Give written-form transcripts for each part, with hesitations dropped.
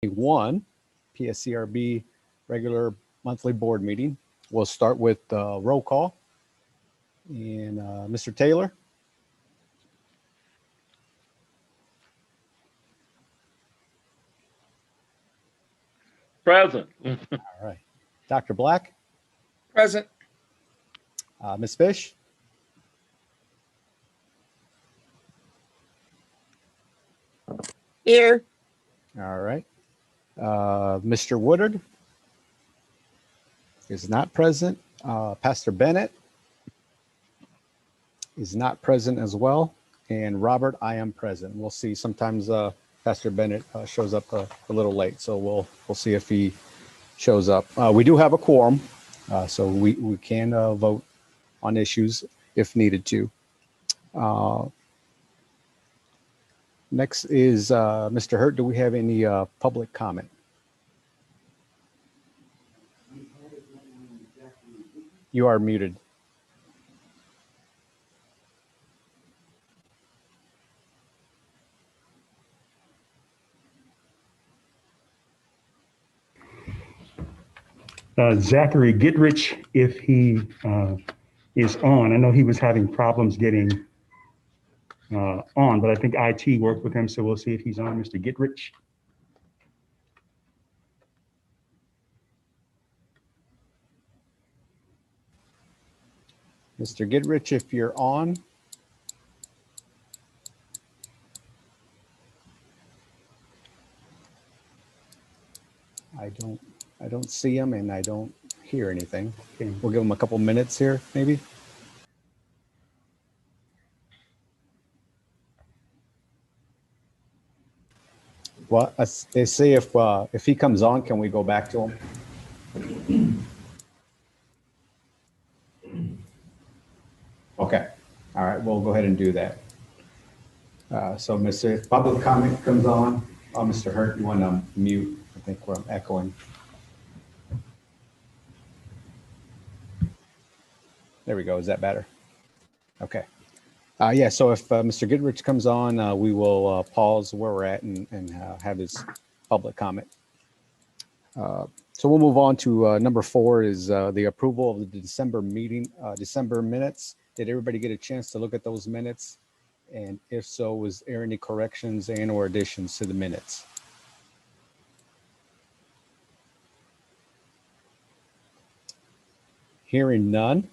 1 Pscrb regular monthly board meeting. We'll start with roll call. And Mr. Taylor? Present. All right. Dr. Black? Present. Ms. Fish? Here. All right. Mr. Woodard is not present. Pastor Bennett is not present as well. And Robert, I am present. We'll see. Sometimes Pastor Bennett shows up a little late, so we'll see if he shows up. We do have a quorum, so we can vote on issues if needed to. Next is Mr. Hurt. Do we have any public comment? You are muted. Zachary Goodrich, if he is on. I know he was having problems getting on, but I think IT worked with him, so we'll see if he's on. Mr. Goodrich. Mr. Goodrich, if you're on. I don't see him and I don't hear anything. Okay. We'll give him a couple minutes here, maybe. Well, they say if he comes on, can we go back to him? Okay. All right. We'll go ahead and do that. So, Mr. Public comment comes on. Oh, Mr. Hurt, you want to mute? I think we're echoing. There we go. Is that better? Okay. Yeah. So if Mr. Goodrich comes on, we will pause where we're at and have his public comment. So we'll move on to number 4 is the approval of the December meeting, December minutes. Did everybody get a chance to look at those minutes? And if so, was there any corrections and or additions to the minutes? Hearing none,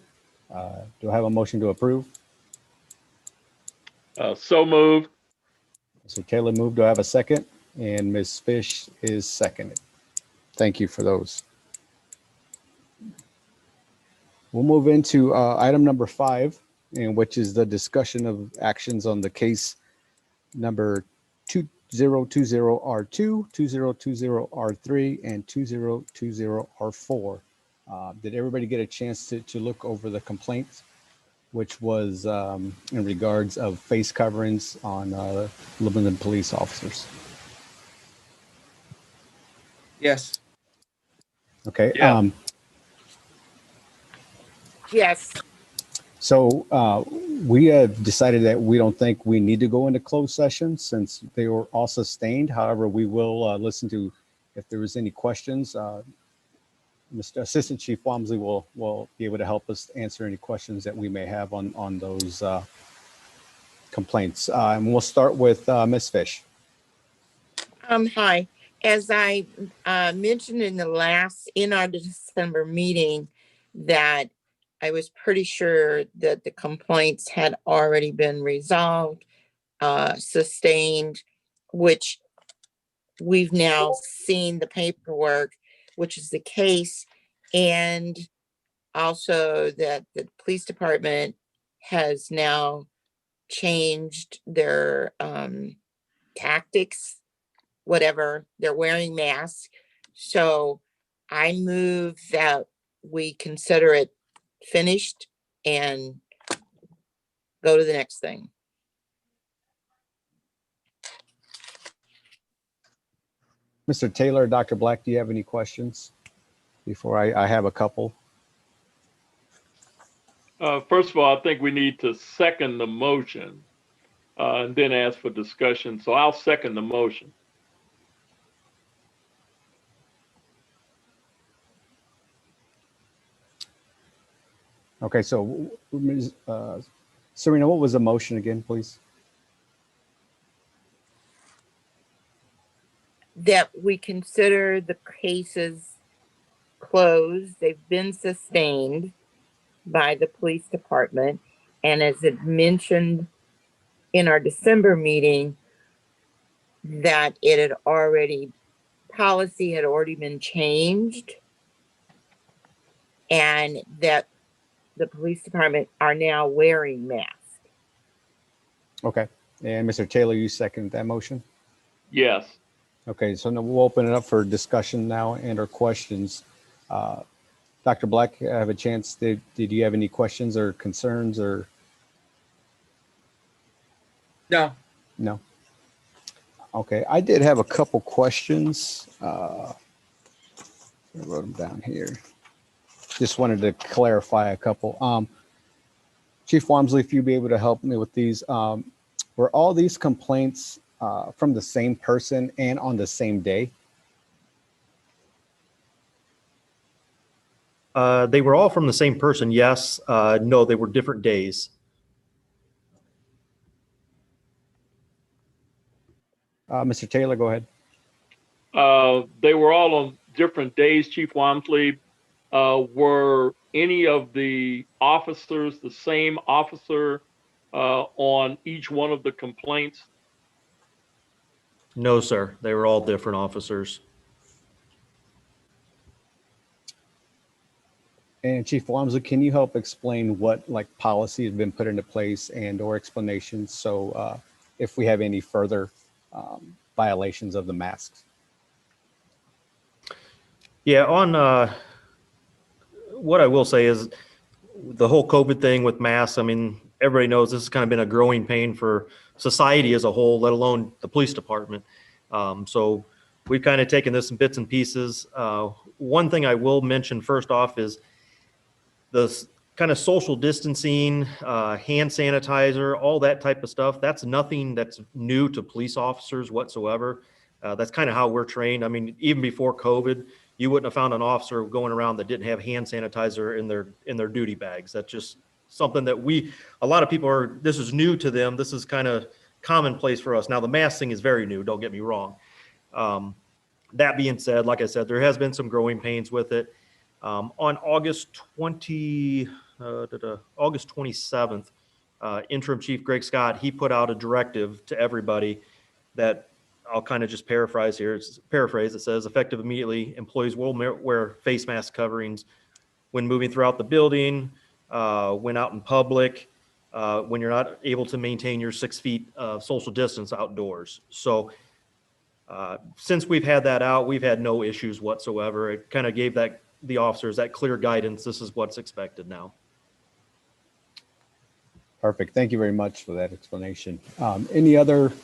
do I have a motion to approve? So moved. So Taylor moved. Do I have a second? And Ms. Fish is seconded. Thank you for those. We'll move into item number 5, and which is the discussion of actions on the case number 2020R2, 2020R3, and 2020R4. Did everybody get a chance to look over the complaints, which was in regards of face coverings on Lebanon police officers? Yes. Okay. Yeah. Yes. So we have decided that we don't think we need to go into closed session since they were all sustained. However, we will listen to if there was any questions. Mr. Assistant Chief Walmsley will be able to help us answer any questions that we may have on those complaints. And we'll start with Ms. Fish. Hi. As I mentioned in our December meeting, that I was pretty sure that the complaints had already been resolved, sustained, which we've now seen the paperwork, which is the case, and also that the police department has now changed their tactics, whatever, they're wearing masks. So I move that we consider it finished and go to the next thing. Mr. Taylor, Dr. Black, do you have any questions before I have a couple? First of all, I think we need to second the motion and then ask for discussion. So I'll second the motion. Okay, so Ms. Serena, what was the motion again, please? That we consider the cases closed, they've been sustained by the police department. And as it mentioned in our December meeting, that it had already, policy had already been changed. And that the police department are now wearing masks. Okay, and Mr. Taylor, you second that motion? Yes. Okay, so now we'll open it up for discussion now and or questions. Dr. Black, I have a chance. Did you have any questions or concerns or No. no? Okay, I did have a couple questions. I wrote them down here. Just wanted to clarify a couple. Chief Walmsley, if you'd be able to help me with these. Were all these complaints from the same person and on the same day? They were all from the same person, yes. No, they were different days. Mr. Taylor, go ahead. They were all on different days, Chief Wamsley. Were any of the officers the same officer on each one of the complaints? No, sir. They were all different officers. And Chief Walmsley, can you help explain what like policy has been put into place and or explanations? So if we have any further violations of the masks. Yeah, on what I will say is the whole COVID thing with masks, I mean, everybody knows this has kind of been a growing pain for society as a whole, let alone the police department. So we've kind of taken this in bits and pieces. One thing I will mention first off is the kind of social distancing, hand sanitizer, all that type of stuff. That's nothing that's new to police officers whatsoever. That's kind of how we're trained. I mean, even before COVID, you wouldn't have found an officer going around that didn't have hand sanitizer in their duty bags. That's just something that a lot of people are, this is new to them. This is kind of commonplace for us. Now the mask thing is very new, don't get me wrong. That being said, like I said, there has been some growing pains with it. On August 27th, Interim Chief Greg Scott, he put out a directive to everybody that I'll kind of just paraphrase here. It says, effective immediately, employees will wear face mask coverings when moving throughout the building, when out in public, when you're not able to maintain your 6 feet of social distance outdoors. So since we've had that out, we've had no issues whatsoever. It kind of gave the officers that clear guidance. This is what's expected now. Perfect. Thank you very much for that explanation. Any other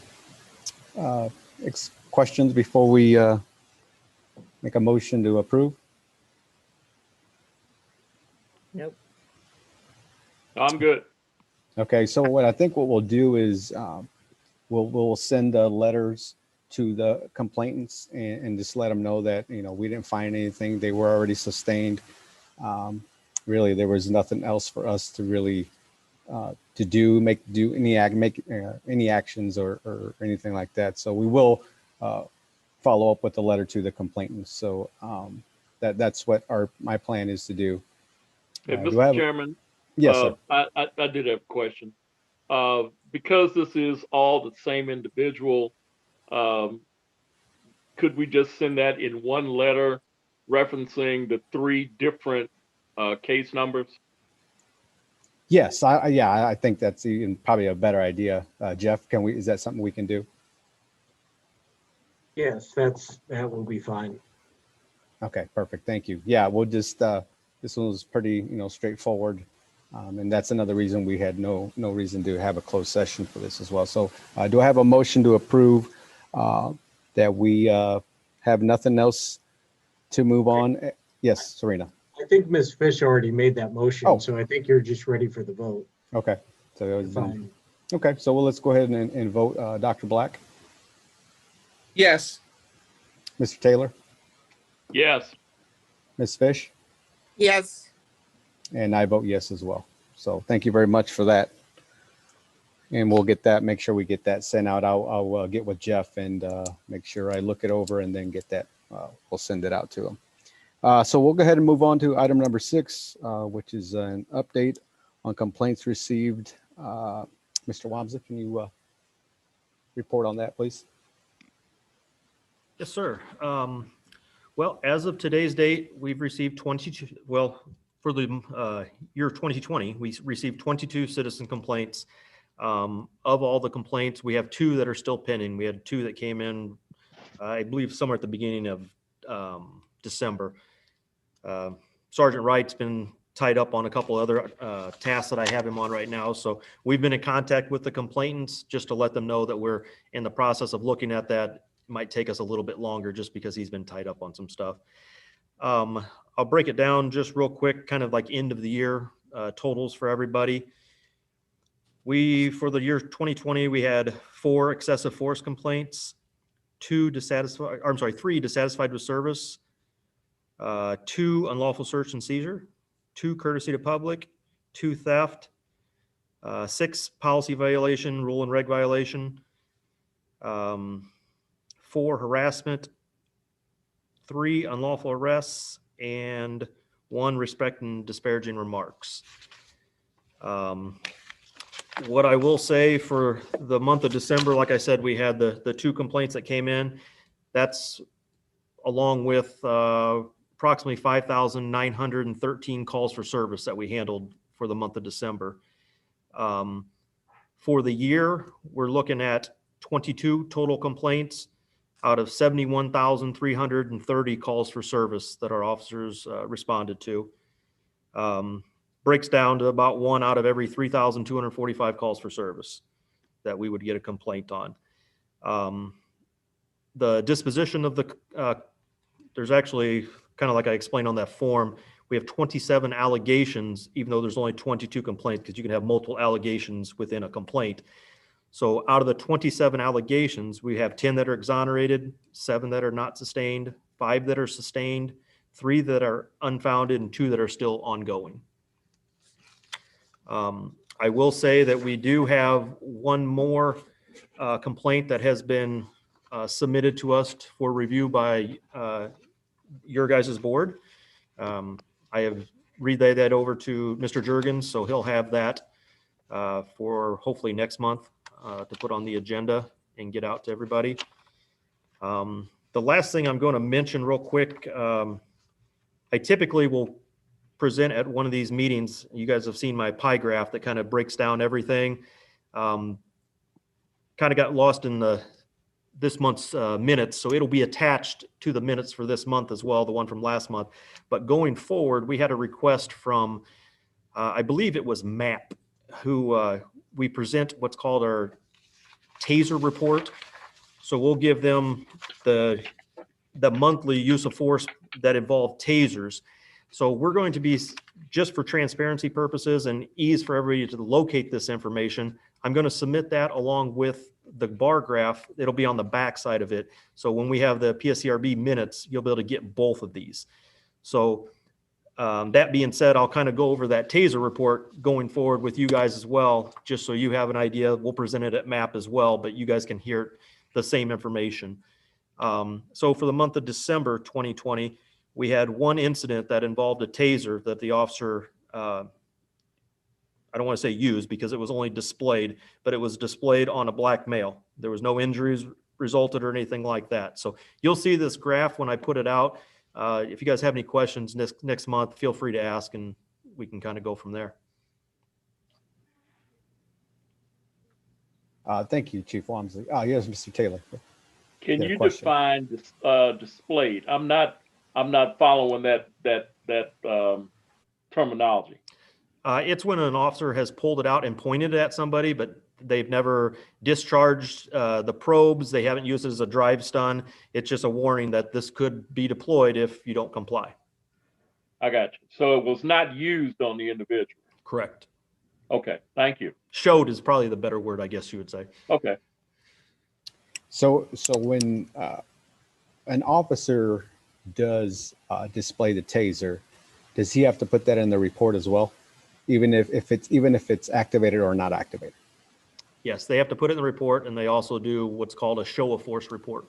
questions before we make a motion to approve? Nope. I'm good. Okay, so what we'll do is we'll send letters to the complainants and just let them know that, you know, we didn't find anything. They were already sustained. Really, there was nothing else for us to really do any actions or anything like that. So we will follow up with a letter to the complainants. So that's what my plan is to do. Hey, do I Mr. have- Chairman, Yes, sir. I did have a question. Because this is all the same individual, could we just send that in one letter referencing the 3 different case numbers? Yes, I think that's even probably a better idea. Jeff, is that something we can do? Yes, that will be fine. Okay, perfect. Thank you. Yeah, we'll just, this one was pretty, straightforward. And that's another reason we had no reason to have a closed session for this as well. So do I have a motion to approve that we have nothing else to move on? Yes, Serena. I think Ms. Fish already made that Oh. motion, so I think you're just ready for the vote. Okay. So that was Fine. okay. So let's go ahead and vote. Dr. Black, Yes. Mr. Taylor, Yes. Ms. Fish, Yes. And I vote yes as well. So thank you very much for that. And we'll get that, make sure we get that sent out. I'll get with Jeff and make sure I look it over and then get that. We'll send it out to him. So we'll go ahead and move on to item number 6, which is an update on complaints received. Mr. Wamsa, can you report on that, please? Yes, sir. Well, as of today's date, we've received 22, well, for the year 2020, we received 22 citizen complaints. Of all the complaints, we have 2 that are still pending. We had 2 that came in, I believe, somewhere at the beginning of December. Sergeant Wright's been tied up on a couple other tasks that I have him on right now. So we've been in contact with the complainants just to let them know that we're in the process of looking at that. It might take us a little bit longer just because he's been tied up on some stuff. I'll break it down just real quick, kind of like end of the year totals for everybody. For the year 2020, we had 4 excessive force complaints, 3 dissatisfied with service, 2 unlawful search and seizure, 2 courtesy to public, 2 theft, 6 policy violation, rule and reg violation, 4 harassment, 3 unlawful arrests, and 1 respect and disparaging remarks. What I will say for the month of December, like I said, we had the 2 complaints that came in. That's along with approximately 5,913 calls for service that we handled for the month of December. For the year, we're looking at 22 total complaints out of 71,330 calls for service that our officers responded to. Breaks down to about 1 out of every 3,245 calls for service that we would get a complaint on. The disposition of there's actually, kind of like I explained on that form, we have 27 allegations, even though there's only 22 complaints, because you can have multiple allegations within a complaint. So out of the 27 allegations, we have 10 that are exonerated, 7 that are not sustained, 5 that are sustained, 3 that are unfounded, and 2 that are still ongoing. I will say that we do have 1 more complaint that has been submitted to us for review by your guys' board. I have relayed that over to Mr. Juergens, so he'll have that for hopefully next month to put on the agenda and get out to everybody. The last thing I'm going to mention real quick, I typically will present at one of these meetings. You guys have seen my pie graph that kind of breaks down everything. Kind of got lost in this month's minutes, so it'll be attached to the minutes for this month as well, the one from last month. But going forward, we had a request from, I believe it was MAP, who we present what's called our Taser Report. So we'll give them the monthly use of force that involved tasers. So we're going to be, just for transparency purposes and ease for everybody to locate this information, I'm going to submit that along with the bar graph. It'll be on the back side of it. So when we have the Pscrb minutes, you'll be able to get both of these. So that being said, I'll kind of go over that Taser report going forward with you guys as well, just so you have an idea. We'll present it at MAP as well, but you guys can hear the same information. So for the month of December 2020, we had 1 incident that involved a taser that the officer, I don't want to say used because it was only displayed, but it was displayed on a black male. There was no injuries resulted or anything like that. So you'll see this graph when I put it out. If you guys have any questions next month, feel free to ask and we can kind of go from there. Thank you, Chief Wamsley. Yes, Mr. Taylor. Can you question. define displayed? I'm not following that terminology. It's when an officer has pulled it out and pointed it at somebody, but they've never discharged the probes. They haven't used it as a drive stun. It's just a warning that this could be deployed if you don't comply. I got you. So it was not used on the individual. Correct. Okay, thank you. Showed is probably the better word, I guess you would say. Okay. So when an officer does display the taser, Does he have to put that in the report as well? Even if it's activated or not activated? Yes, they have to put it in the report, and they also do what's called a show of force report.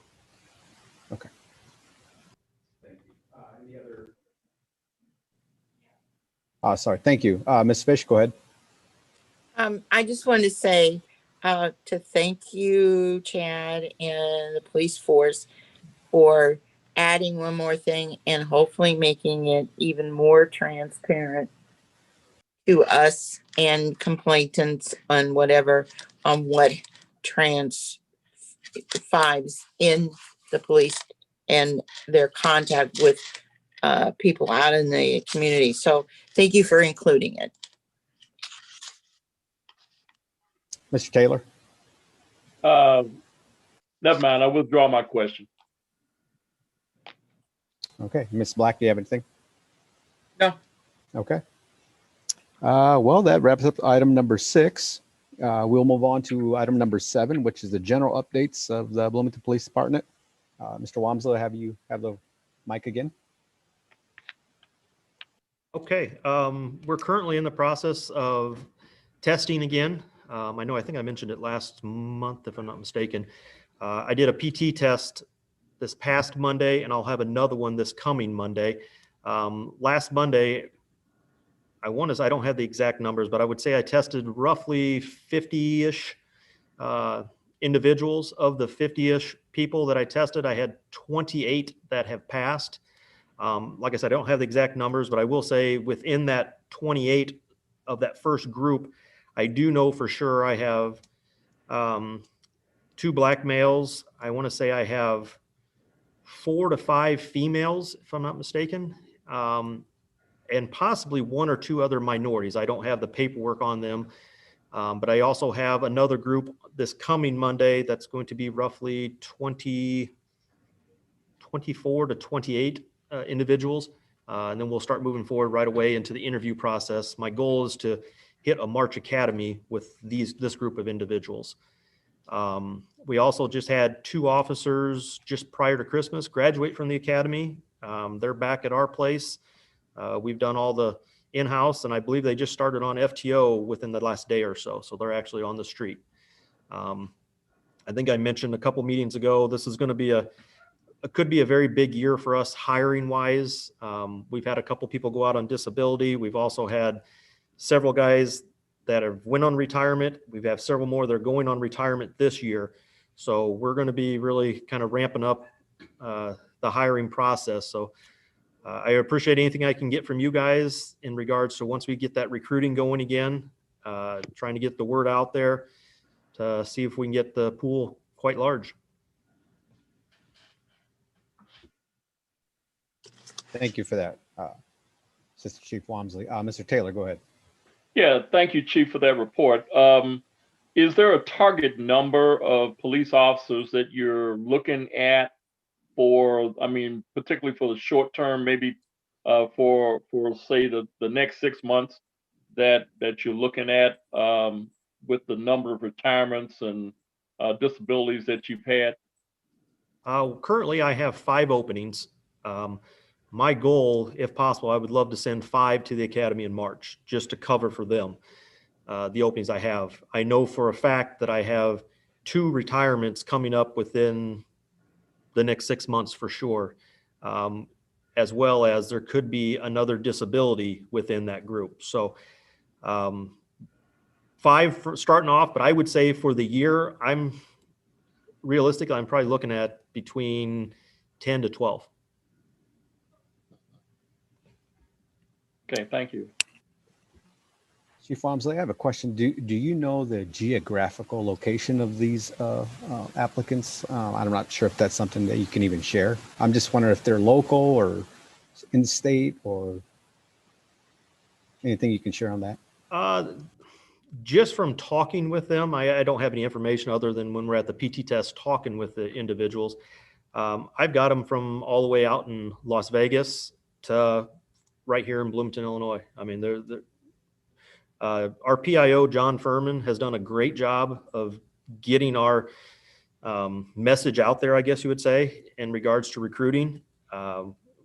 Okay. Sorry. Thank you. Ms. Fish, go ahead. I just wanted to say to thank you, Chad, and the police force for adding one more thing and hopefully making it even more transparent to us and complainants on whatever, on what transpires in the police and their contact with people out in the community. So thank you for including it. Mr. Taylor? Never mind. I withdraw my question. Okay. Ms. Black, do you have anything? No. Okay. Well, that wraps up item number 6. We'll move on to item number 7, which is the general updates of the Bloomington Police Department. Mr. Wamsler, have the mic again? Okay, we're currently in the process of testing again. I think I mentioned it last month, if I'm not mistaken. I did a PT test this past Monday, and I'll have another one this coming Monday. Last Monday, I don't have the exact numbers, but I would say I tested roughly 50-ish individuals. Of the 50-ish people that I tested, I had 28 that have passed. Like I said, I don't have the exact numbers, but I will say within that 28 of that first group, I do know for sure I have 2 black males. I want to say I have 4 to 5 females, if I'm not mistaken, and possibly 1 or 2 other minorities. I don't have the paperwork on them, but I also have another group this coming Monday that's going to be roughly 24 to 28 individuals. And then we'll start moving forward right away into the interview process. My goal is to hit a March Academy with this group of individuals. We also just had 2 officers just prior to Christmas graduate from the academy. They're back at our place. We've done all the in-house, and I believe they just started on FTO within the last day or so. So they're actually on the street. I think I mentioned a couple meetings ago, this is going to be could be a very big year for us hiring wise. We've had a couple people go out on disability. We've also had several guys that have went on retirement. We've had several more that are going on retirement this year. So we're going to be really kind of ramping up the hiring process. So I appreciate anything I can get from you guys in regards to once we get that recruiting going again, trying to get the word out there to see if we can get the pool quite large. Thank you for that, Assistant Chief Wamsley. Mr. Taylor, go ahead. Yeah, thank you, Chief, for that report. Is there a target number of police officers that you're looking at for, particularly for the short term, maybe for say the next 6 months that you're looking at with the number of retirements and disabilities that you've had? Currently, I have 5 openings. My goal, if possible, I would love to send 5 to the academy in March just to cover for them the openings I have. I know for a fact that I have 2 retirements coming up within the next 6 months for sure, as well as there could be another disability within that group. So 5 for starting off, but I would say for the year, I'm probably looking at between 10 to 12. Okay, thank you. Chief Wamsley, I have a question. Do you know the geographical location of these applicants? I'm not sure if that's something that you can even share. I'm just wondering if they're local or in-state or anything you can share on that. Just from talking with them, I don't have any information other than when we're at the PT test talking with the individuals. I've got them from all the way out in Las Vegas to right here in Bloomington, Illinois. I mean, our PIO, John Furman, has done a great job of getting our message out there, I guess you would say, in regards to recruiting.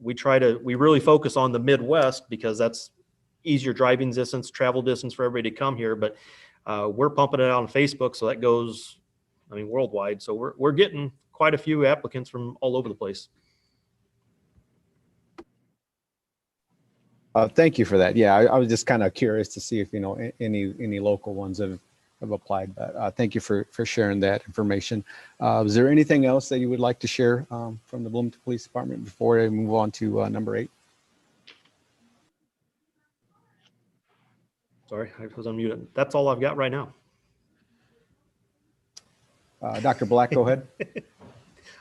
we really focus on the Midwest because that's easier driving distance, travel distance for everybody to come here. But we're pumping it out on Facebook, so that goes, I mean, worldwide. So we're getting quite a few applicants from all over the place. Thank you for that. Yeah, I was just kind of curious to see if, you know, any local ones have applied, but thank you for sharing that information. Is there anything else that you would like to share from the Bloomington Police Department before I move on to number 8? Sorry, I was unmuted. That's all I've got right now. Dr. Black, go ahead.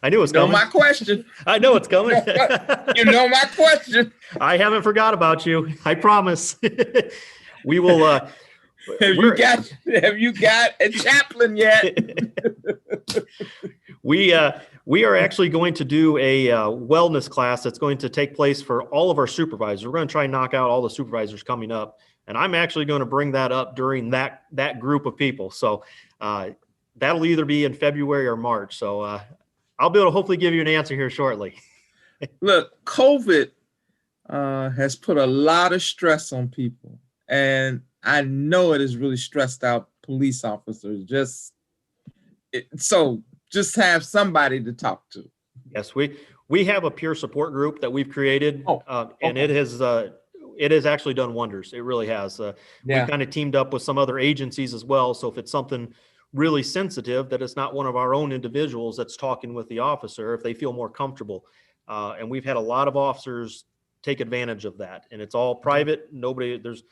I knew it was You know coming. my question. I know it's coming. You know my question. I haven't forgot about you. I promise. We will. Have you got a chaplain yet? We are actually going to do a wellness class that's going to take place for all of our supervisors. We're going to try and knock out all the supervisors coming up, and I'm actually going to bring that up during that group of people. So that'll either be in February or March. So I'll be able to hopefully give you an answer here shortly. Look, COVID has put a lot of stress on people, and I know it has really stressed out police officers. Just have somebody to talk to. Yes, we have a peer support group that we've created, and it has actually done wonders. It really has. We kind of teamed up with some other agencies as well. So if it's something really sensitive, that it's not one of our own individuals that's talking with the officer, if they feel more comfortable. And we've had a lot of officers take advantage of that, and it's all private. There's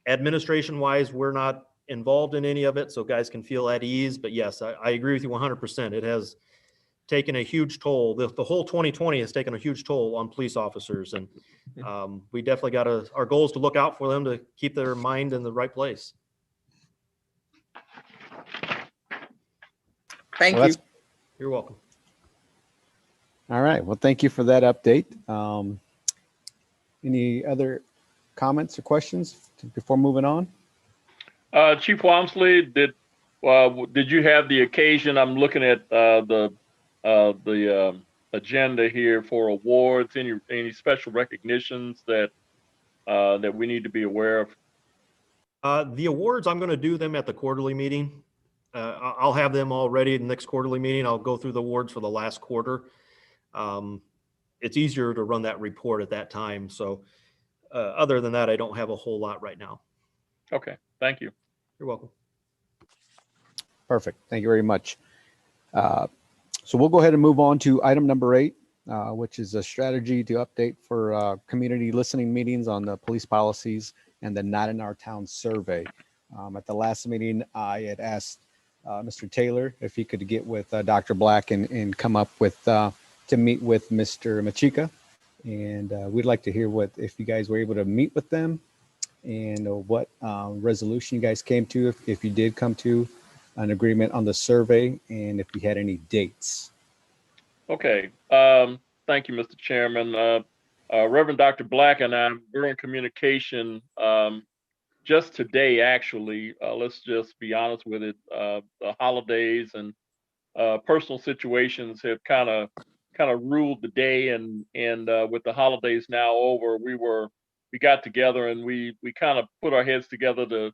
administration wise, we're not involved in any of it, so guys can feel at ease. But yes, I agree with you 100%. It has taken a huge toll. The whole 2020 has taken a huge toll on police officers, and we definitely our goal is to look out for them to keep their mind in the right place. Thank you. You're welcome. All right. Well, thank you for that update. Any other comments or questions before moving on? Chief Walmsley, did you have the occasion? I'm looking at the agenda here for awards. Any special recognitions that we need to be aware of? The awards, I'm going to do them at the quarterly meeting. I'll have them all ready in the next quarterly meeting. I'll go through the awards for the last quarter. It's easier to run that report at that time. So other than that, I don't have a whole lot right now. Okay, thank you. You're welcome. Perfect. Thank you very much. So we'll go ahead and move on to item number 8, which is a strategy to update for community listening meetings on the police policies and the Not in Our Town survey. At the last meeting, I had asked Mr. Taylor if he could get with Dr. Black and come up with to meet with Mr. Machika. And we'd like to hear if you guys were able to meet with them and what resolution you guys came to, if you did come to an agreement on the survey, and if you had any dates. Okay. Thank you, Mr. Chairman. Reverend Dr. Black and I were in communication just today, actually. Let's just be honest with it. The holidays and personal situations have kind of ruled the day, and with the holidays now over, we got together and we kind of put our heads together to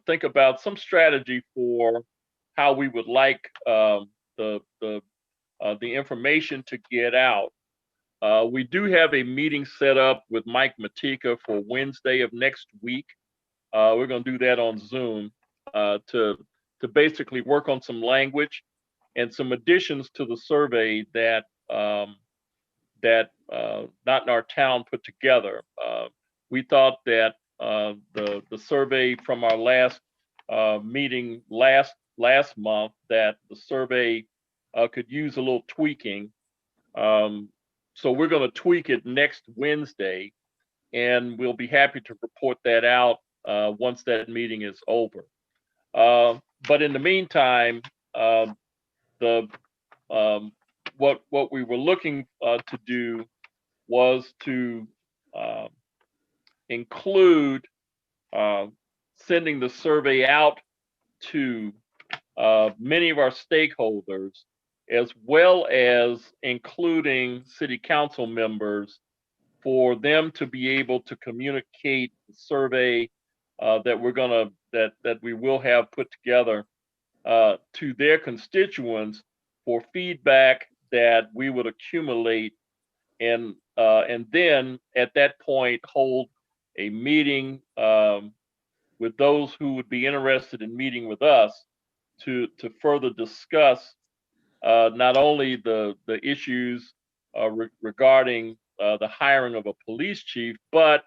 think about some strategy for how we would like the information to get out. We do have a meeting set up with Mike Matika for Wednesday of next week. We're going to do that on Zoom to basically work on some language and some additions to the survey that Not in Our Town put together. We thought that the survey from our last meeting last month, that the survey could use a little tweaking. So we're going to tweak it next Wednesday, and we'll be happy to report that out once that meeting is over. But in the meantime, what we were looking to do was to include sending the survey out to many of our stakeholders, as well as including city council members for them to be able to communicate the survey that we will have put together to their constituents for feedback that we would accumulate, and then at that point hold a meeting with those who would be interested in meeting with us to further discuss not only the issues regarding the hiring of a police chief, but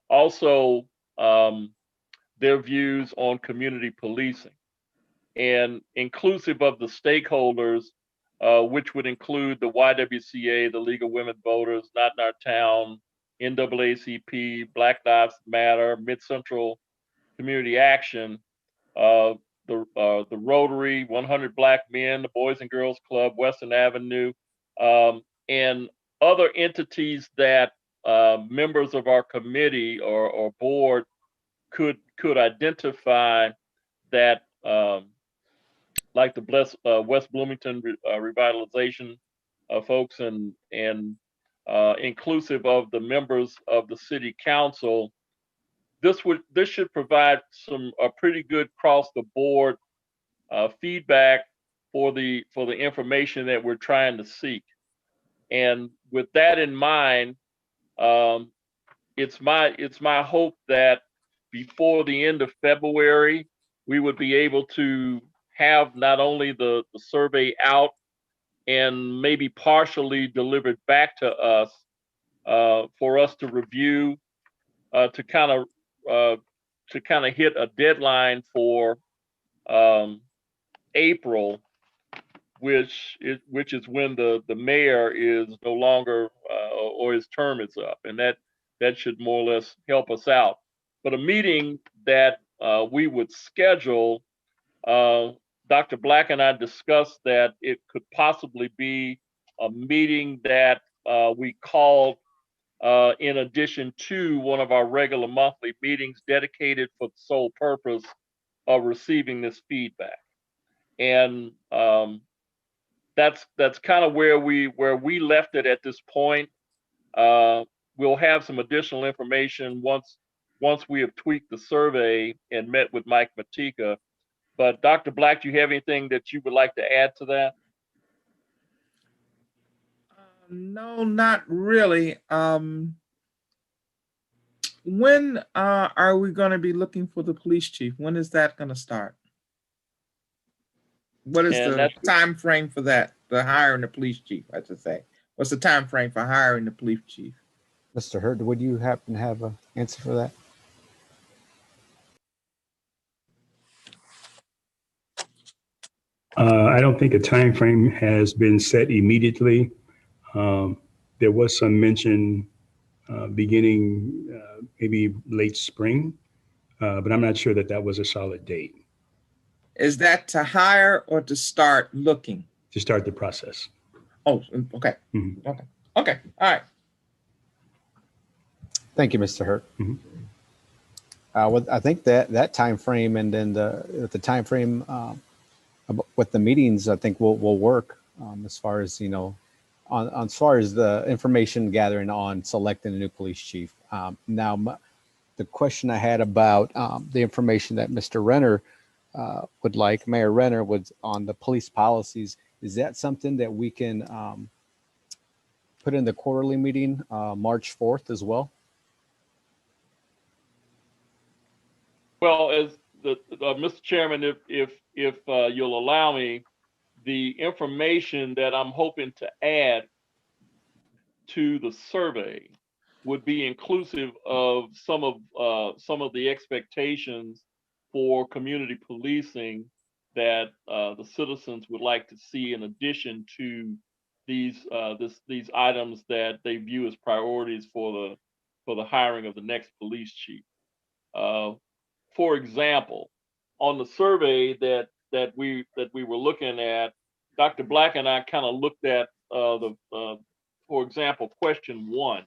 also their views on community policing, and inclusive of the stakeholders, which would include the YWCA, the League of Women Voters, Not in Our Town, NAACP, Black Lives Matter, Mid Central Community Action, the Rotary, 100 Black Men, the Boys and Girls Club, Western Avenue, and other entities that members of our committee or board could identify that, like the West Bloomington revitalization folks, and inclusive of the members of the city council. This should provide a pretty good cross the board feedback for the information that we're trying to seek. And with that in mind, it's my hope that before the end of February, we would be able to have not only the survey out and maybe partially delivered back to us for us to review, to kind of hit a deadline for April, which is when the mayor is no longer or his term is up, and that should more or less help us out. But a meeting that we would schedule, Dr. Black and I discussed that it could possibly be a meeting that we called in addition to one of our regular monthly meetings, dedicated for the sole purpose of receiving this feedback. And that's kind of where we left it at this point. We'll have some additional information once we have tweaked the survey and met with Mike Matika. But Dr. Black, do you have anything that you would like to add to that? No, not really. When are we going to be looking for the police chief? When is that going to start? What is the time frame for that? The hiring the police chief, I should say. What's the time frame for hiring the police chief? Mr. Hurt, would you happen to have an answer for that? I don't think a time frame has been set immediately. There was some mention beginning maybe late spring, but I'm not sure that was a solid date. Is that to hire or to start looking? To start the process. Oh, okay. Mm-hmm. Okay. All right. Thank you, Mr. Hurt. Mm-hmm. Well, I think that time frame, and then the time frame with the meetings, I think will work as far as, you know, on as far as the information gathering on selecting a new police chief. Now, the question I had about the information that Mr. Renner would like, Mayor Renner, was on the police policies. Is that something that we can put in the quarterly meeting March 4th as well? Well, as Mr. Chairman, if you'll allow me, the information that I'm hoping to add to the survey would be inclusive of some of the expectations for community policing that the citizens would like to see, in addition to these items that they view as priorities for the hiring of the next police chief. For example, on the survey that we were looking at, Dr. Black and I kind of looked at for example, question 1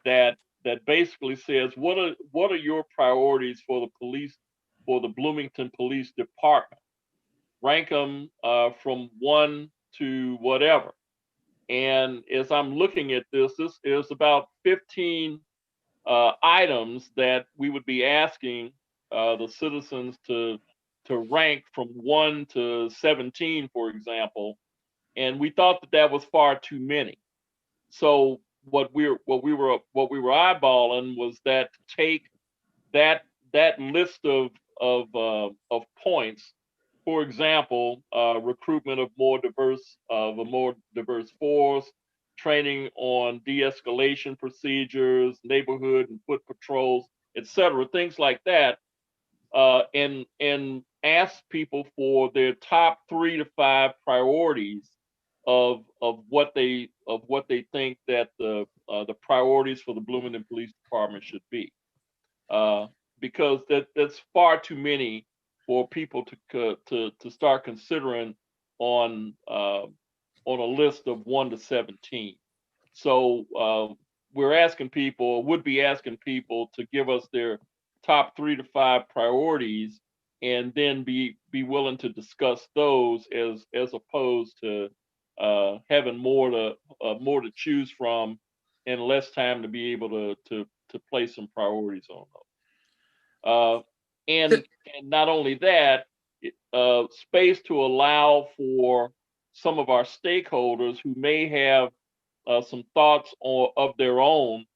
that basically says, what are your priorities for the police, for the Bloomington Police Department? Rank them from 1 to whatever. And as I'm looking at this is about 15 items that we would be asking the citizens to rank from 1 to 17, for example. And we thought that was far too many. So what we were eyeballing was that to take that list of points. For example, recruitment of a more diverse force, training on de-escalation procedures, neighborhood and foot patrols, etc., things like that, and ask people for their top 3 to 5 priorities of what they think that the priorities for the Bloomington Police Department should be. Because that's far too many for people to start considering on a list of 1 to 17. So we're asking people, would be asking people to give us their top 3 to 5 priorities, and then be willing to discuss those as opposed to having more to choose from and less time to be able to place some priorities on those. And not only that, space to allow for some of our stakeholders who may have some thoughts of their own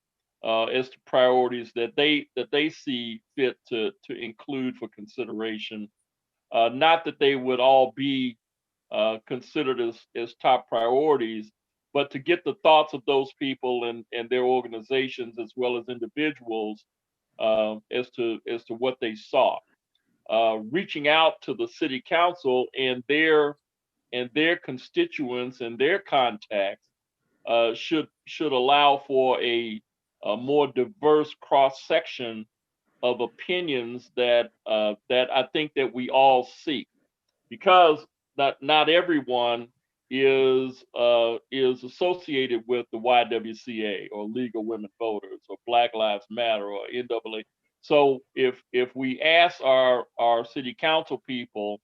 as to priorities that they see fit to include for consideration. Not that they would all be considered as top priorities, but to get the thoughts of those people and their organizations as well as individuals as to what they saw. Reaching out to the city council and their constituents and their contacts should allow for a more diverse cross section of opinions that I think that we all seek, because not everyone is associated with the YWCA or League of Women Voters or Black Lives Matter or NAA. So if we ask our city council people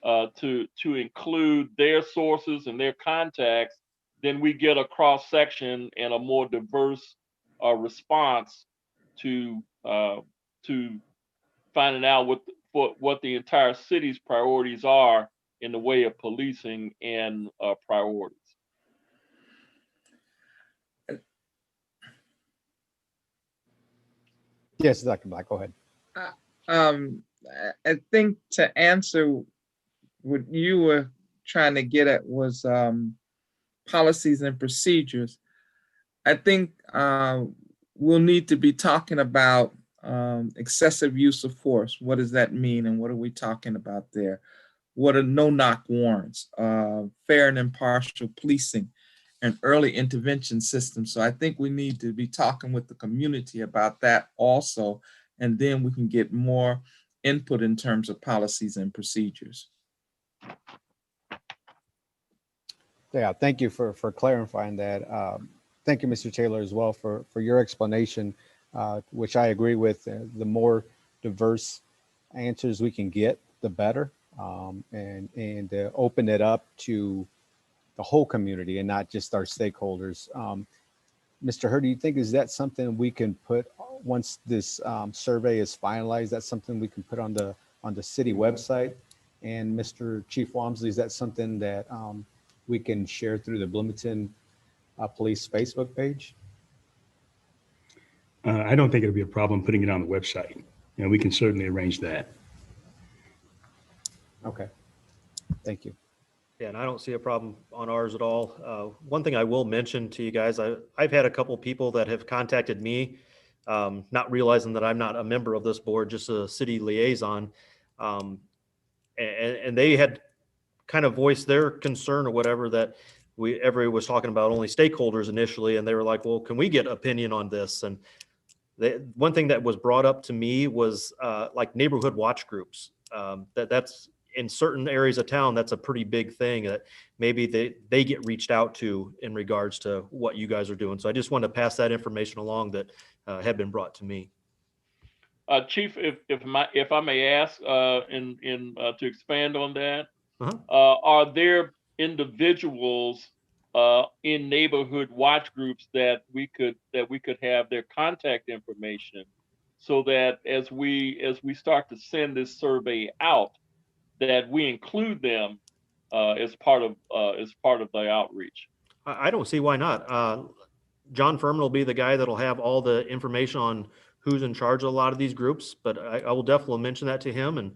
to include their sources and their contacts, then we get a cross section and a more diverse response to finding out what the entire city's priorities are in the way of policing and priorities. Yes, Dr. Black, go ahead. I think to answer what you were trying to get at was policies and procedures. I think we'll need to be talking about excessive use of force. What does that mean, and what are we talking about there? What are no-knock warrants, fair and impartial policing, and early intervention systems? So I think we need to be talking with the community about that also, and then we can get more input in terms of policies and procedures. Yeah, thank you for clarifying that. Thank you, Mr. Taylor, as well for your explanation, which I agree with. The more diverse answers we can get, the better, and open it up to the whole community and not just our stakeholders. Mr. Hurd, do you think is that something we can put once this survey is finalized? That's something we can put on the city website. And Mr. Chief Walmsley, is that something that we can share through the Bloomington Police Facebook page? I don't think it'll be a problem putting it on the website. We can certainly arrange that. Okay, thank you. Yeah, and I don't see a problem on ours at all. One thing I will mention to you guys, I've had a couple people that have contacted me, not realizing that I'm not a member of this board, just a city liaison. And they had kind of voiced their concern or whatever, that everybody was talking about only stakeholders initially. And they were like, well, can we get opinion on this? And one thing that was brought up to me was like neighborhood watch groups. That's in certain areas of town, that's a pretty big thing that maybe they get reached out to in regards to what you guys are doing. So I just wanted to pass that information along that had been brought to me. Chief, if I may ask, to expand on that, Uh-huh. are there individuals in neighborhood watch groups that we could have their contact information, so that as we start to send this survey out, that we include them as part of the outreach. I don't see why not. John Furman will be the guy that'll have all the information on who's in charge of a lot of these groups, but I will definitely mention that to him. And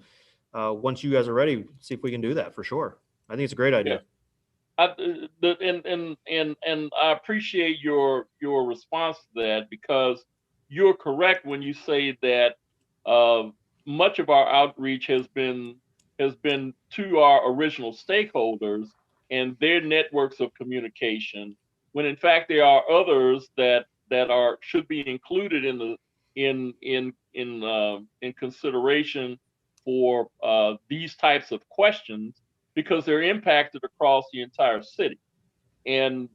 once you guys are ready, see if we can do that for sure. I think it's a great idea. Yeah. And I appreciate your response to that, because you're correct when you say that much of our outreach has been to our original stakeholders and their networks of communication, when in fact there are others that should be included in consideration for these types of questions, because they're impacted across the entire city. And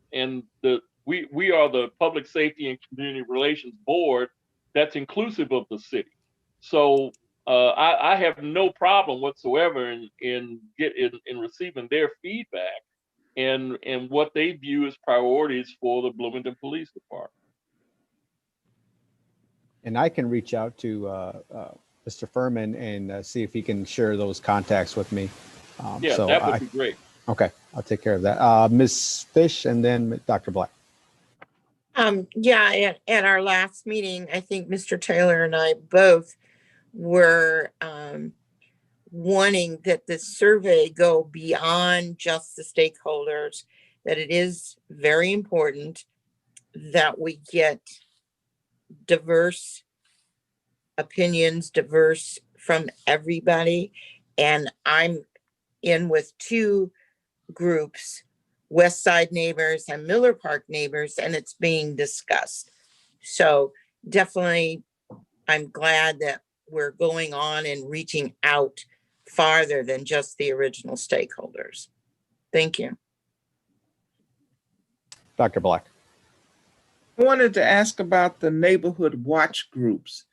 we are the Public Safety and Community Relations Board that's inclusive of the city. So I have no problem whatsoever in receiving their feedback and what they view as priorities for the Bloomington Police Department. And I can reach out to Mr. Furman and see if he can share those contacts with me. Yeah, so that would be great. Okay, I'll take care of that. Ms. Fish and then Dr. Black. Yeah, at our last meeting, I think Mr. Taylor and I both were wanting that the survey go beyond just the stakeholders, that it is very important that we get diverse opinions, diverse from everybody. And I'm in with two groups, West Side neighbors and Miller Park neighbors, and it's being discussed. So definitely, I'm glad that we're going on and reaching out farther than just the original stakeholders. Thank you. Dr. Black. I wanted to ask about the neighborhood watch groups.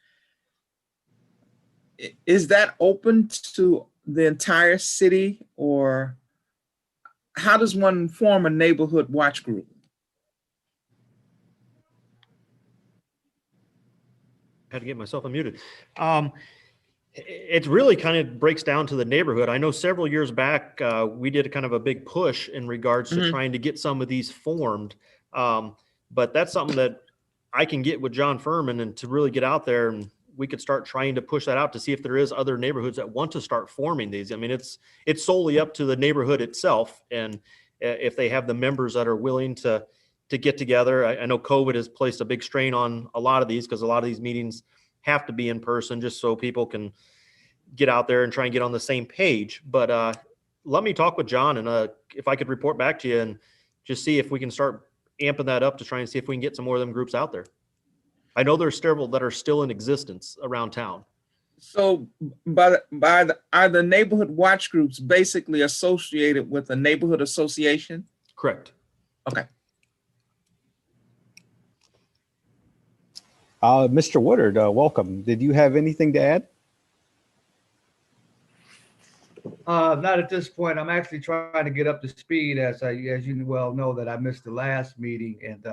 Is that open to the entire city, or how does one form a neighborhood watch group? Had to get myself unmuted. It really kind of breaks down to the neighborhood. I know several years back, we did a kind of a big push in regards to trying to get some of these formed. But that's something that I can get with John Furman and to really get out there, and we could start trying to push that out to see if there is other neighborhoods that want to start forming these. I mean, it's solely up to the neighborhood itself. And if they have the members that are willing to get together. I know COVID has placed a big strain on a lot of these, because a lot of these meetings have to be in person just so people can get out there and try and get on the same page. But let me talk with John, and if I could report back to you and just see if we can start amping that up to try and see if we can get some more of them groups out there. I know there's several that are still in existence around town. So are the neighborhood watch groups basically associated with a neighborhood association? Correct. Okay. Mr. Woodard, welcome. Did you have anything to add? Not at this point. I'm actually trying to get up to speed, as you well know that I missed the last meeting, and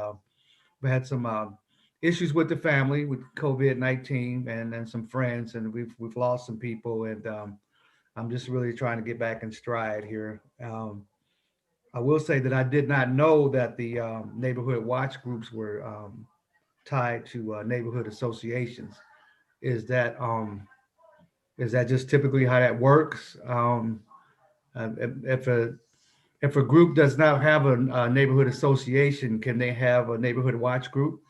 we had some issues with the family with COVID-19 and then some friends, and we've lost some people, and I'm just really trying to get back in stride here. I will say that I did not know that the neighborhood watch groups were tied to neighborhood associations. Is that just typically how that works? If a group does not have a neighborhood association, can they have a neighborhood watch group?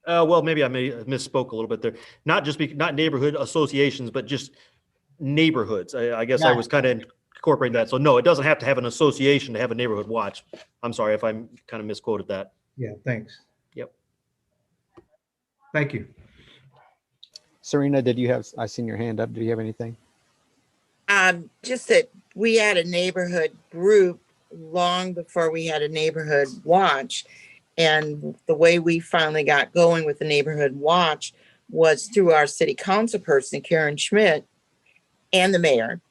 Well, maybe I misspoke a little bit there. Not neighborhood associations, but just neighborhoods. I guess I was kind of incorporating that. So no, it doesn't have to have an association to have a neighborhood watch. I'm sorry if I kind of misquoted that. Yeah, thanks. Yep. Thank you. Serena, I seen your hand up. Do you have anything? Just that we had a neighborhood group long before we had a neighborhood watch. And the way we finally got going with the neighborhood watch was through our city council person, Karen Schmidt, and the mayor.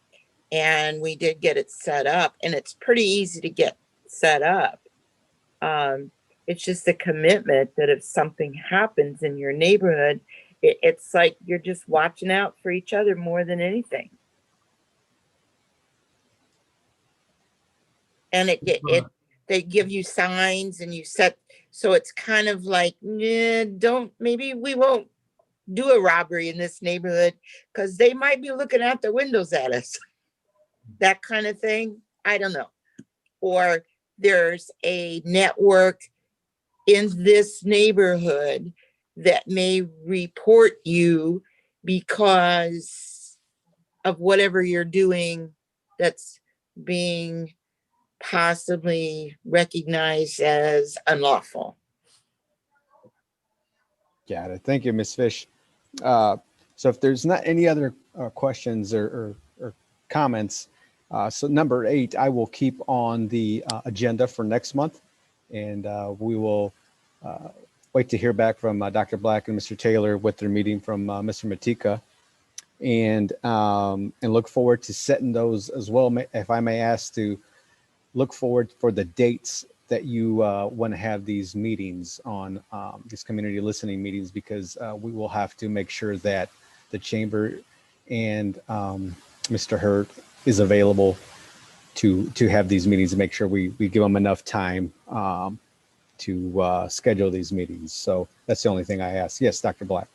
And we did get it set up, and it's pretty easy to get set up. It's just a commitment that if something happens in your neighborhood, it's like you're just watching out for each other more than anything. And they give you signs and you set, so it's kind of like, maybe we won't do a robbery in this neighborhood because they might be looking out the windows at us. That kind of thing. I don't know. Or there's a network in this neighborhood that may report you because of whatever you're doing that's being possibly recognized as unlawful. Got it. Thank you, Ms. Fish. So if there's not any other questions or comments, so number 8, I will keep on the agenda for next month, and we will wait to hear back from Dr. Black and Mr. Taylor with their meeting from Mr. Matika, and look forward to setting those as well. If I may ask to look forward for the dates that you want to have these meetings on, these community listening meetings, because we will have to make sure that the chamber and Mr. Hurt is available to have these meetings, and make sure we give them enough time to schedule these meetings. So that's the only thing I ask. Yes, Dr. Black.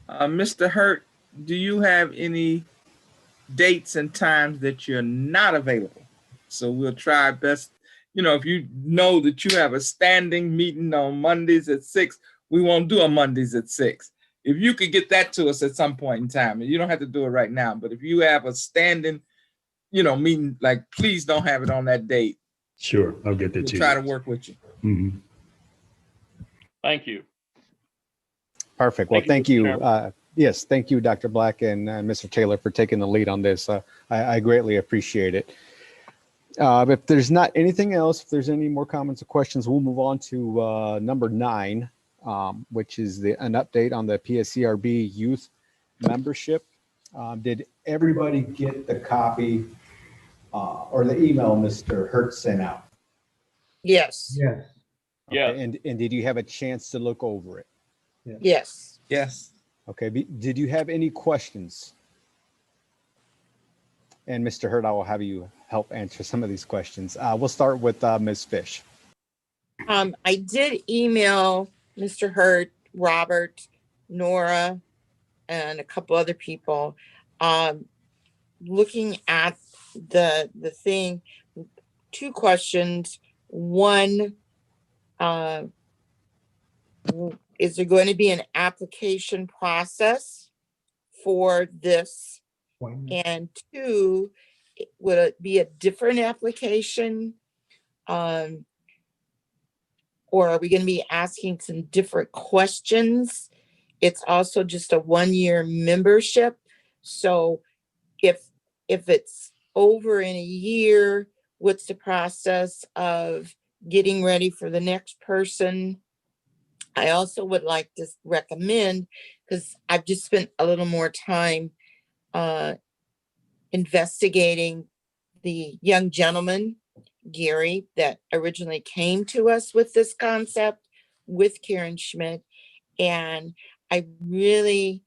Mr. Hurt, do you have any dates and times that you're not available? So we'll try our best. You know, if you know that you have a standing meeting on Mondays at 6, we won't do a Mondays at 6. If you could get that to us at some point in time, and you don't have to do it right now, but if you have a standing, meeting, like, please don't have it on that date. Sure, I'll get that We'll to try you. to work with you. Mm-hmm. Thank you. Perfect. Well, thank Mr. you. Chairman. Yes, thank you, Dr. Black and Mr. Taylor, for taking the lead on this. I greatly appreciate it. If there's not anything else, if there's any more comments or questions, we'll move on to number 9, which is an update on the Pscrb youth membership. Did everybody get the copy or the email Mr. Hurt sent out? Yes. Yes. Yes. Okay, and did you have a chance to look over it? Yes. Yes. Okay. Did you have any questions? And Mr. Hurt, I will have you help answer some of these questions. We'll start with Ms. Fish. I did email Mr. Hurt, Robert, Nora, and a couple other people, looking at the thing. 2 questions. One, is there going to be an application process for this? And 2, would it be a different application? Or are we going to be asking some different questions? It's also just a 1-year membership. So if it's over in a year, what's the process of getting ready for the next person? I also would like to recommend, because I've just spent a little more time investigating the young gentleman, Gary, that originally came to us with this concept with Karen Schmidt. And I really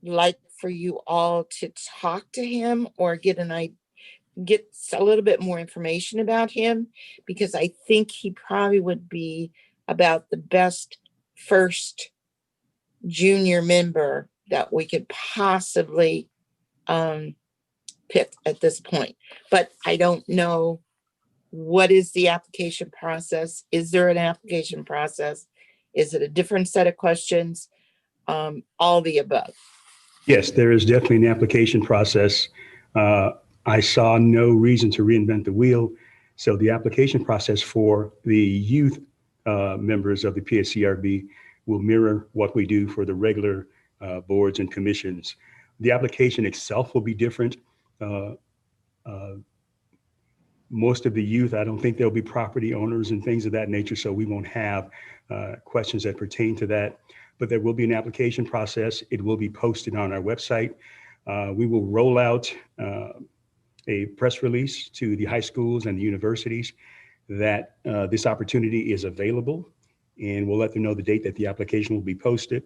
like for you all to talk to him or get a little bit more information about him, because I think he probably would be about the best first junior member that we could possibly pick at this point. But I don't know, what is the application process? Is there an application process? Is it a different set of questions? All the above. Yes, there is definitely an application process. I saw no reason to reinvent the wheel. So the application process for the youth members of the Pscrb will mirror what we do for the regular boards and commissions. The application itself will be different. Most of the youth, I don't think they'll be property owners and things of that nature, so we won't have questions that pertain to that. But there will be an application process. It will be posted on our website. We will roll out a press release to the high schools and the universities that this opportunity is available, and we'll let them know the date that the application will be posted.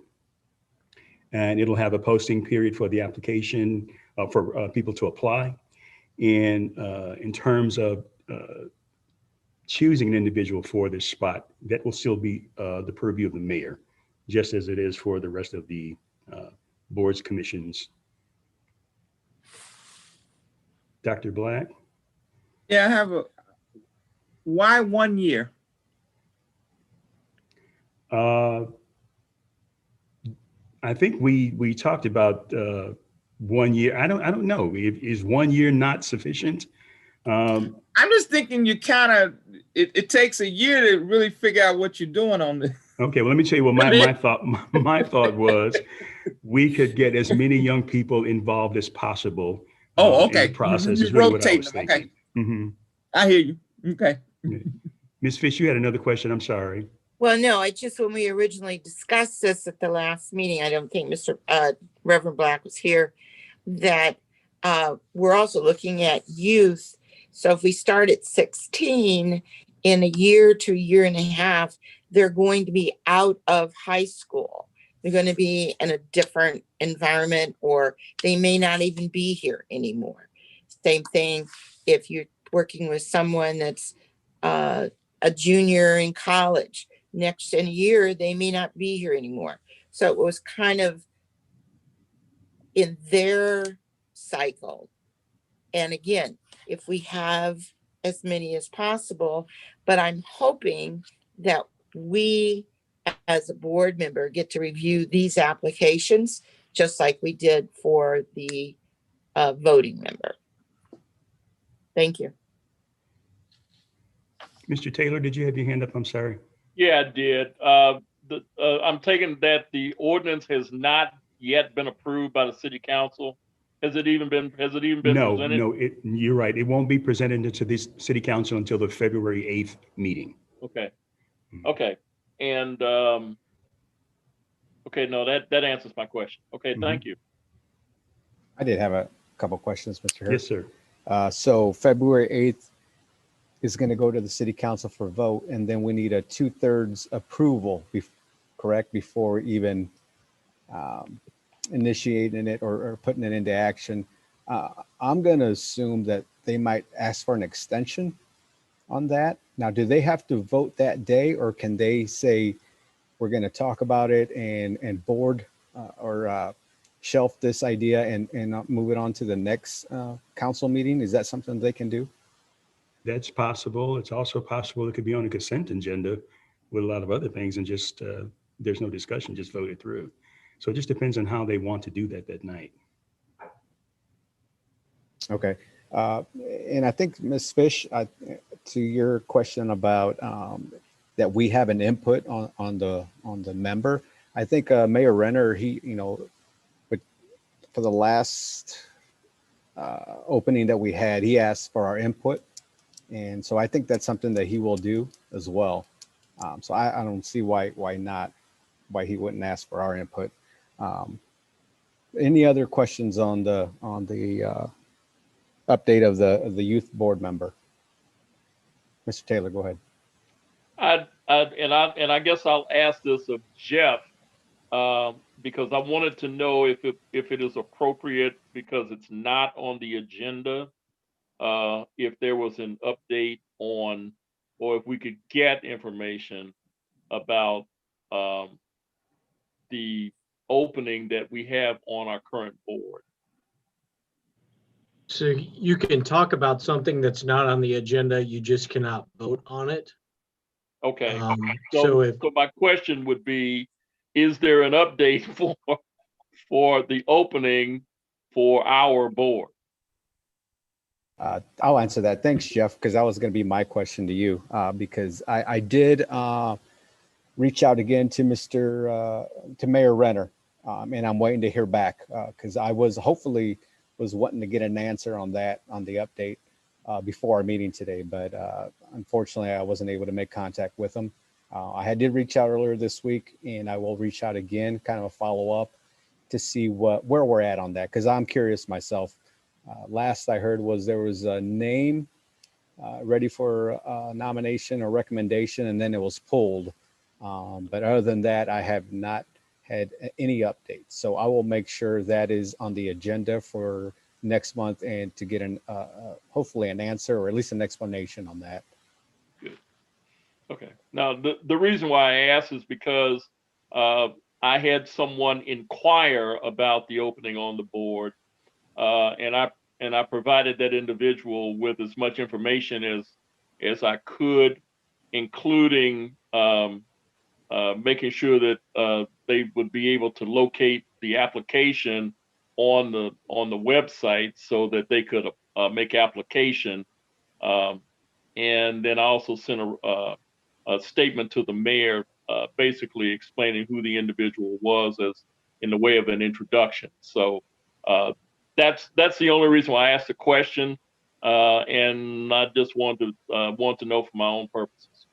And it'll have a posting period for the application for people to apply. And in terms of choosing an individual for this spot, that will still be the purview of the mayor, just as it is for the rest of the boards, commissions. Dr. Black? Yeah, I have why 1 year? I think we talked about 1 year. I don't know. Is 1 year not sufficient? I'm just thinking you kind of, it takes a year to really figure out what you're doing on this. Okay, well, let me tell you what my thought was. We could get as many young people involved as possible. Oh, okay. In the process You is really what I rotate was them. thinking. Okay. Mm-hmm. I hear you. Okay. Ms. Fish, you had another question. I'm sorry. Well, no, I just, when we originally discussed this at the last meeting, I don't think Mr. Reverend Black was here, that we're also looking at youth. So if we start at 16, in a year to a year and a half, they're going to be out of high school. They're going to be in a different environment, or they may not even be here anymore. Same thing if you're working with someone that's a junior in college. Next in a year, they may not be here anymore. So it was kind of in their cycle. And again, if we have as many as possible, but I'm hoping that we as a board member get to review these applications just like we did for the voting member. Thank you. Mr. Taylor, did you have your hand up? I'm sorry. Yeah, I did. I'm taking that the ordinance has not yet been approved by the city council. Has it even been presented? No, you're right. It won't be presented to this city council until the February 8th meeting. Okay. Okay. And okay, no, that answers my question. Okay, thank you. I did have a couple questions, Mr. Hurd. Yes, sir. So February 8th is going to go to the city council for vote, and then we need a 2/3 approval, correct, before even initiating it or putting it into action. I'm going to assume that they might ask for an extension on that. Now, do they have to vote that day, or can they say, we're going to talk about it and board or shelf this idea and move it on to the next council meeting? Is that something they can do? That's possible. It's also possible it could be on a consent agenda with a lot of other things and just there's no discussion, just vote it through. So it just depends on how they want to do that night. Okay. And I think, Ms. Fish, to your question about that we have an input on the member, I think Mayor Renner, for the last opening that we had, he asked for our input. And so I think that's something that he will do as well. So I don't see why he wouldn't ask for our input. Any other questions on the update of the youth board member? Mr. Taylor, go ahead. I guess I'll ask this of Jeff because I wanted to know if it is appropriate, because it's not on the agenda, if there was an update on, or if we could get information about the opening that we have on our current board. So you can talk about something that's not on the agenda, you just cannot vote on it. Okay. So my question would be, is there an update for the opening for our board? I'll answer that. Thanks, Jeff, because that was going to be my question to you, because I did reach out again to Mayor Renner, and I'm waiting to hear back because I was wanting to get an answer on the update before our meeting today, but unfortunately I wasn't able to make contact with him. I did reach out earlier this week, and I will reach out again, kind of a follow-up to see where we're at on that, because I'm curious myself. Last I heard was there was a name ready for nomination or recommendation, and then it was pulled. But other than that, I have not had any updates. So I will make sure that is on the agenda for next month and to get hopefully an answer or at least an explanation on that. Good. Okay. Now, the reason why I asked is because I had someone inquire about the opening on the board, and I provided that individual with as much information as I could, including making sure that they would be able to locate the application on the website so that they could make application. And then I also sent a statement to the mayor, basically explaining who the individual was as in the way of an introduction. So that's the only reason why I asked the question, and I just want to know for my own purposes.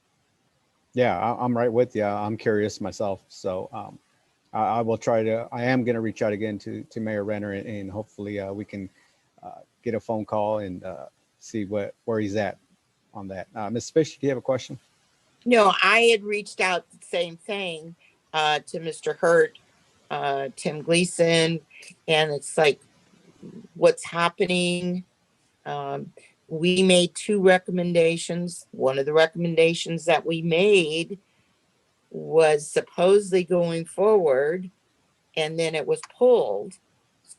Yeah, I'm right with you. I'm curious myself. So I will try to, I am going to reach out again to Mayor Renner, and hopefully we can get a phone call and see where he's at on that. Ms. Fish, do you have a question? No, I had reached out the same thing to Mr. Hurt, Tim Gleason, and it's like, what's happening? We made 2 recommendations. One of the recommendations that we made was supposedly going forward, and then it was pulled.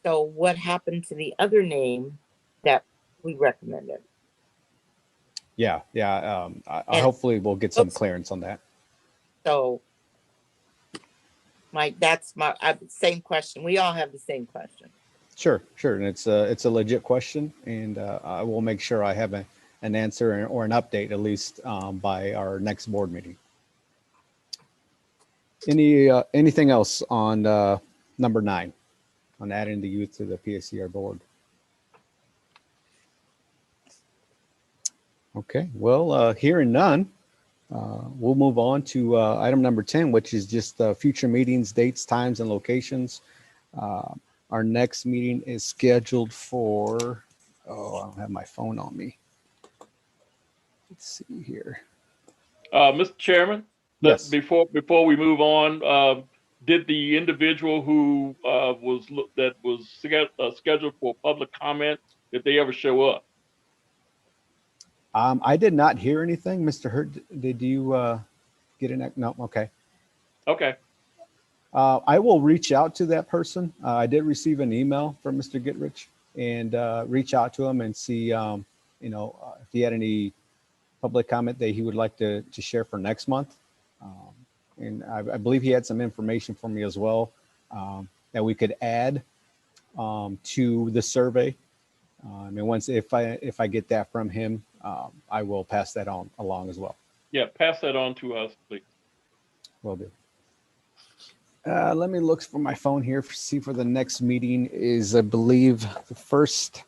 So what happened to the other name that we recommended? Yeah. I hopefully we'll get some clearance on that. So that's my same question. We all have the same question. Sure. And it's a legit question, and I will make sure I have an answer or an update at least by our next board meeting. Anything else on number 9 on adding the youth to the PSCR board? Okay, well, hearing none, we'll move on to item number 10, which is just future meetings, dates, times, and locations. Our next meeting is scheduled for, I don't have my phone on me. Let's see here. Mr. Chairman, yes. Before we move on, did the individual who was scheduled for public comment, did they ever show up? I did not hear anything. Mr. Hurt, did you get an? No. Okay. Okay. I will reach out to that person. I did receive an email from Mr. Gitrich and reach out to him and see, if he had any public comment that he would like to share for next month. And I believe he had some information for me as well that we could add to the survey. And if I get that from him, I will pass that on along as well. Yeah, pass that on to us, please. Will do. Let me look for my phone here, see for the next meeting is, I believe, the first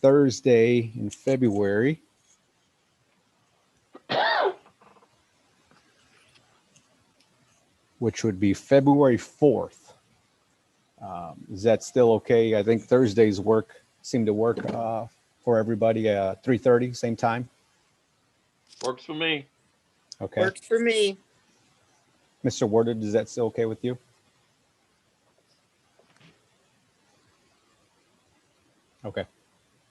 Thursday in February. Which would be February 4th. Is that still okay? I think Thursdays seem to work for everybody. 3:30, same time. Works for me. Okay. Works for me. Mr. Warder, is that still okay with you? Okay.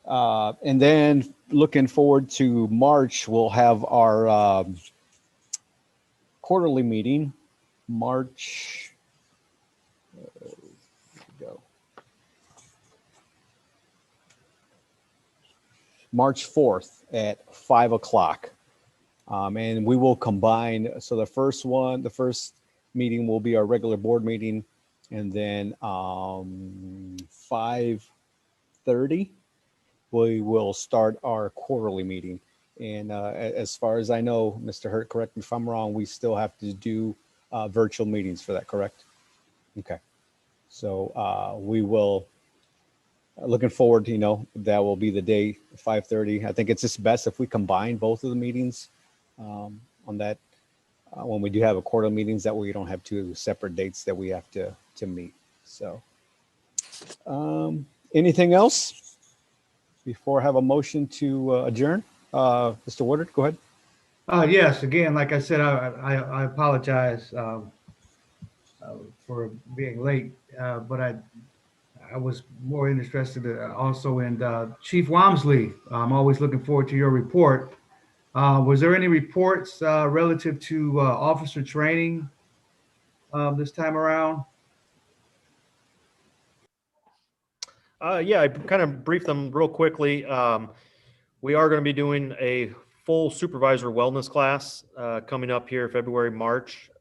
And then looking forward to March, we'll have our quarterly meeting. March 4th at 5 o'clock. And we will combine. So the first meeting will be our regular board meeting. And then 5:30, we will start our quarterly meeting. And as far as I know, Mr. Hurt, correct me if I'm wrong, we still have to do virtual meetings for that, correct? Okay. So we will, looking forward to, that will be the day, 5:30. I think it's just best if we combine both of the meetings on that when we do have a quarterly meetings, that way we don't have 2 separate dates that we have to meet. So anything else before I have a motion to adjourn? Mr. Woodard, go ahead. Yes, again, like I said, I apologize for being late, but I was more interested also in Chief Walmsley. I'm always looking forward to your report. Was there any reports relative to officer training this time around? Yeah, I kind of briefed them real quickly. We are going to be doing a full supervisor wellness class coming up here February, March.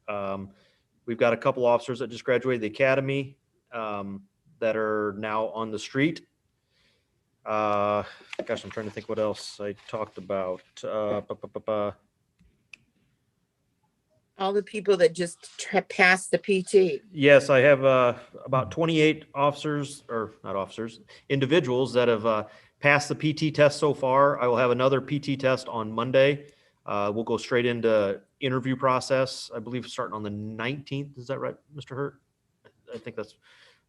We've got a couple officers that just graduated the academy that are now on the street. Gosh, I'm trying to think what else I talked about. All the people that just passed the PT. Yes, I have about 28 officers, or not officers, individuals that have passed the PT test so far. I will have another PT test on Monday. We'll go straight into interview process, I believe starting on the 19th. Is that right, Mr. Hurt? I think that's,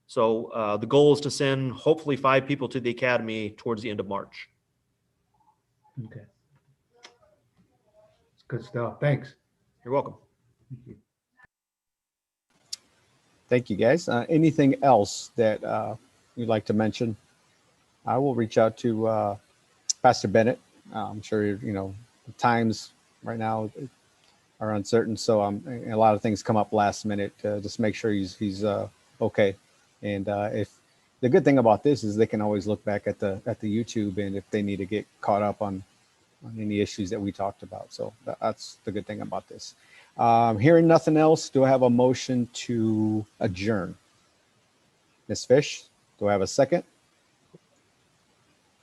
so the goal is to send hopefully 5 people to the academy towards the end of March. Okay. It's good stuff. Thanks. You're welcome. Thank you. Thank you, guys. Anything else that you'd like to mention? I will reach out to Pastor Bennett. I'm sure you know the times right now are uncertain, so a lot of things come up last minute. Just make sure he's okay. And if the good thing about this is they can always look back at the YouTube, and if they need to get caught up on any issues that we talked about. So that's the good thing about this. Hearing nothing else, do I have a motion to adjourn? Ms. Fish, do I have a second?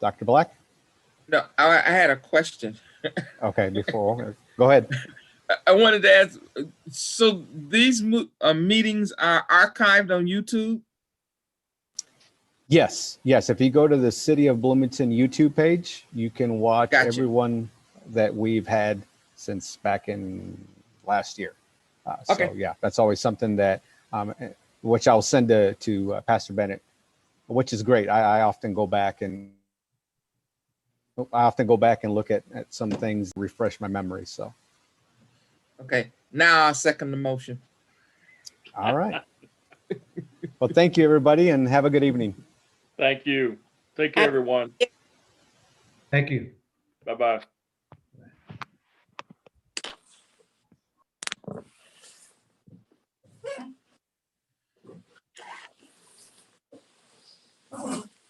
Dr. Black? No, I had a question. Okay, before, go ahead. I wanted to ask, so these meetings are archived on YouTube? Yes. If you go to the City of Bloomington YouTube page, you can watch Gotcha. everyone that we've had since back in last year. Okay. So yeah, that's always something that, which I'll send to Pastor Bennett, which is great. I often go back and look at some things, refresh my memory. So. Okay, now I'll second the motion. All right. Well, thank you, everybody, and have a good evening. Thank you. Take care, everyone. Thank you. Bye-bye.